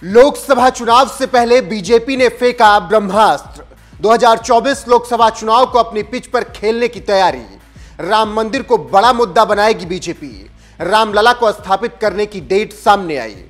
लोकसभा चुनाव से पहले बीजेपी ने फेंका ब्रह्मास्त्र। 2024 लोकसभा चुनाव को अपनी पिच पर खेलने की तैयारी। राम मंदिर को बड़ा मुद्दा बनाएगी बीजेपी। रामलला को स्थापित करने की डेट सामने आई।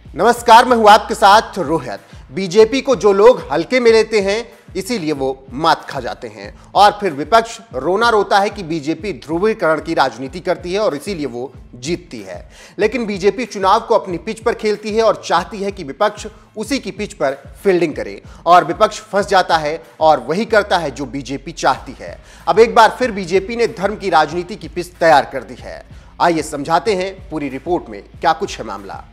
नमस्कार, मैं हूं आपके साथ रोहित। बीजेपी को जो लोग हल्के में लेते हैं इसीलिए वो मात खा जाते हैं और फिर विपक्ष रोना रोता है कि बीजेपी ध्रुवीकरण की राजनीति करती है और इसीलिए वो जीतती है। लेकिन बीजेपी चुनाव को अपनी पिच पर खेलती है और चाहती है कि विपक्ष उसी की पिच पर फील्डिंग करे और विपक्ष फंस जाता है और वही करता है जो बीजेपी चाहती है। अब एक बार फिर बीजेपी ने धर्म की राजनीति की पिच तैयार कर दी है। आइए समझाते हैं पूरी रिपोर्ट में क्या कुछ है मामला।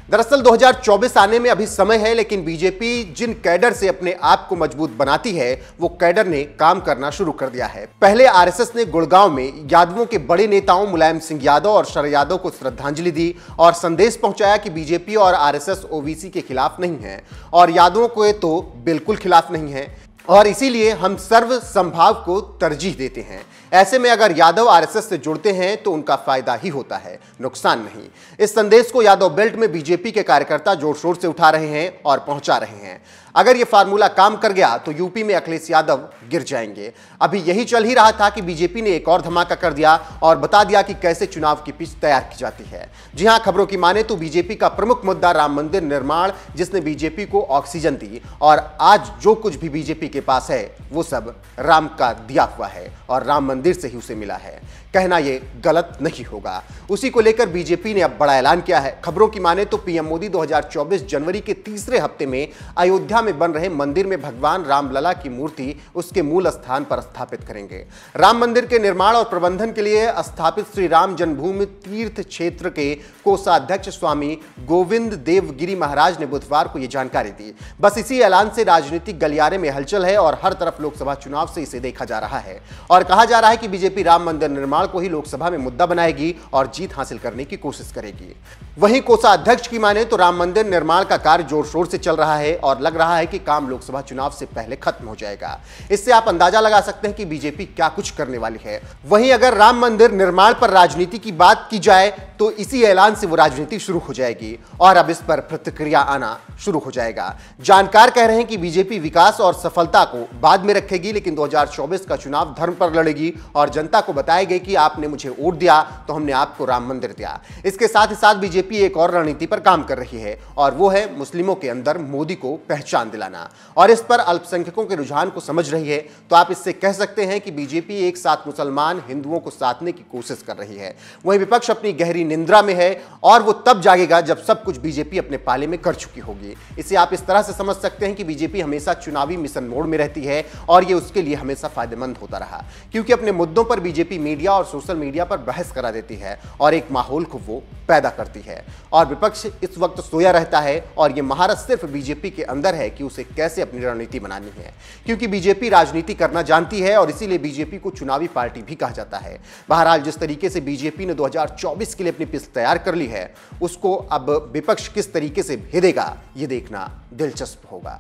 दरअसल 2024 आने में अभी समय है, लेकिन बीजेपी जिन कैडर से अपने आप को मजबूत बनाती है वो कैडर ने काम करना शुरू कर दिया है। पहले आरएसएस ने गुड़गांव में यादवों के बड़े नेताओं मुलायम सिंह यादव और शरद यादव को श्रद्धांजलि दी और संदेश पहुंचाया कि बीजेपी और आरएसएस ओबीसी के खिलाफ नहीं है और यादवों को तो बिल्कुल खिलाफ नहीं है और इसीलिए हम सर्व संभाव को तरजीह देते हैं। ऐसे में अगर यादव आरएसएस से जुड़ते हैं तो उनका फायदा ही होता है, नुकसान नहीं। इस संदेश को यादव बेल्ट में बीजेपी के कार्यकर्ता जोर शोर से उठा रहे हैं और पहुंचा रहे हैं। अगर यह फार्मूला काम कर गया तो यूपी में अखिलेश यादव गिर जाएंगे। अभी यही चल ही रहा था कि बीजेपी ने एक और धमाका कर दिया और बता दिया कि कैसे चुनाव की पिच तैयार की जाती है। जी हां, खबरों की माने तो बीजेपी का प्रमुख मुद्दा राम मंदिर निर्माण, जिसने बीजेपी को ऑक्सीजन दी और आज जो कुछ भी बीजेपी के पास है वो सब राम का दिया हुआ है और राम मंदिर से ही उसे मिला है। कहना यह गलत नहीं होगा। उसी को लेकर बीजेपी ने अब बड़ा ऐलान किया है। खबरों की माने तो पीएम मोदी 2024 जनवरी के तीसरे हफ्ते में अयोध्या में बन रहे मंदिर में भगवान रामलला की मूर्ति उसके मूल स्थान पर स्थापित करेंगे। राम मंदिर के निर्माण और प्रबंधन के लिए स्थापित श्री राम जन्मभूमि तीर्थ क्षेत्र के कोषाध्यक्ष स्वामी गोविंद देवगिरी महाराज ने बुधवार को यह जानकारी दी। बस इसी ऐलान से राजनीतिक गलियारे में हलचल है और हर तरफ लोकसभा चुनाव से इसे देखा जा रहा है और कहा जा रहा है कि बीजेपी राम मंदिर निर्माण को ही लोकसभा में मुद्दा बनाएगी और जीत हासिल करने की कोशिश करेगी। वहीं कोषाध्यक्ष की माने तो राम मंदिर निर्माण का कार्य जोर शोर से चल रहा है और लग रहा है कि काम लोकसभा चुनाव से पहले खत्म हो जाएगा। इससे आप अंदाजा लगा सकते हैं कि बीजेपी क्या कुछ करने वाली है। वहीं अगर राम मंदिर निर्माण पर राजनीति की बात की जाए तो इसी ऐलान से वो राजनीति शुरू हो जाएगी और अब इस पर प्रतिक्रिया आना शुरू हो जाएगा। जानकार कह रहे हैं कि बीजेपी विकास और सफलता को बाद में रखेगी, लेकिन 2024 का चुनाव धर्म पर लड़ेगी और जनता को बताएगी कि आपने मुझे वोट दिया तो हमने आपको राम मंदिर दिया। इसके साथ ही साथ बीजेपी एक और रणनीति पर काम कर रही है और वो है मुस्लिमों के अंदर मोदी को पहचान दिलाना और इस पर अल्पसंख्यकों के रुझान को समझ रही है। तो आप इससे कह सकते हैं कि बीजेपी एक साथ मुसलमान हिंदुओं को साधने की कोशिश कर रही है। वहीं विपक्ष अपनी गहरी निंद्रा में है और वो तब जागेगा जब सब कुछ बीजेपी अपने पाले में कर चुकी होगी। इसे आप इस तरह से समझ सकते हैं कि बीजेपी हमेशा चुनावी मिशन मोड में रहती है और ये उसके लिए हमेशा फायदेमंद होता रहा, क्योंकि अपने मुद्दों पर बीजेपी मीडिया और सोशल मीडिया पर बहस करा देती है और एक माहौल को वो पैदा करती है और विपक्ष इस वक्त सोया रहता है और ये महारत सिर्फ बीजेपी के अंदर है कि उसे कैसे अपनी रणनीति बनानी है, क्योंकि बीजेपी राजनीति करना जानती है और इसीलिए बीजेपी को चुनावी पार्टी भी कहा जाता है। बहरहाल जिस तरीके से बीजेपी ने 2024 के लिए अपनी पिच तैयार कर ली है उसको अब विपक्ष किस तरीके से भेदेगा ये देखना दिलचस्प होगा।